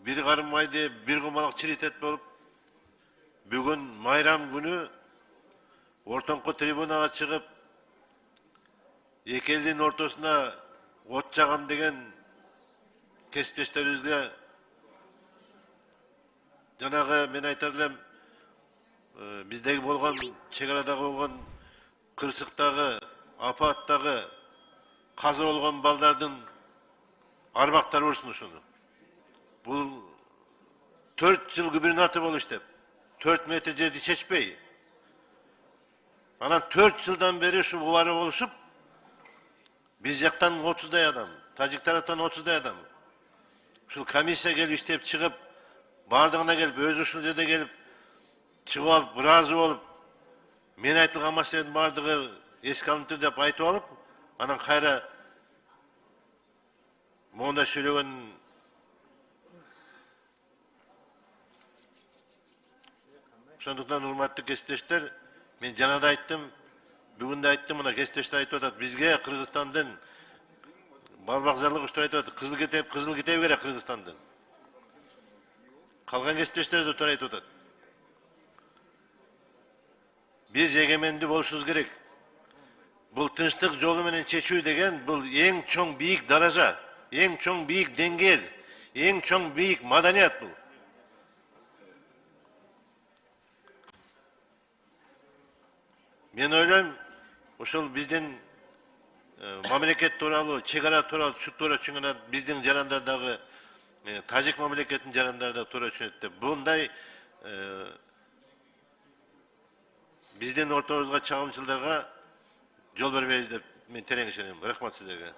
bir karım maydı, bir kumalık çiritet bolup, bugün mayram günü ortankı tribunaya çıkıp, iki elin ortasına ot çağam degen kesipteşlerimizge жанагы мен айтар элем, биздеги болгон чегарадагы болгон кырсыктагы, апаттагы каза болгон балдардын арбактары урсун ушуну. Бул 4 жыл губернатор болуш деп, 4 метр жерди чечпей. Анан 4 жылдан бери ушу убары болушуп, биз жактан 30дай адам, тажик тараптан 30дай адам. Ушул комиссия келип иштеп чыгып, бардығына келіп, өз ушул жерде келіп, чыгып алып, ыраазы болуп, мен айтылган маселенин бардыгы эске алынды деп айтып алып, анан кайра монда сүйлөгөн ошондуктан урматтуу кесиптештер, мен жана да айттым, бүгүн да айттым, мына кесиптештер айтып атат, бизге Кыргызстандын балбакзарлык иштер айтып атат, кызыл китеби керек Кыргызстандын. Калган кесиптештер да айтып атат. Биз эгемендүү болушубуз керек. Бул тынчтык жолу менен чечүү деген бул эң чоң бийик даража, эң чоң бийик деңгээл, эң чоң бийик маданият бул. Мен ойлойм, ушул биздин мамлекет тууралуу, чегара тууралуу туура түшүнгөн биздин жарандардагы тажик мамлекетинин жарандары да туура түшүнөт деп. Bunday биздин ортобузга чагымчылдарга жол бербейбиз деп мен терең ишенем. Рахмат сиздерге.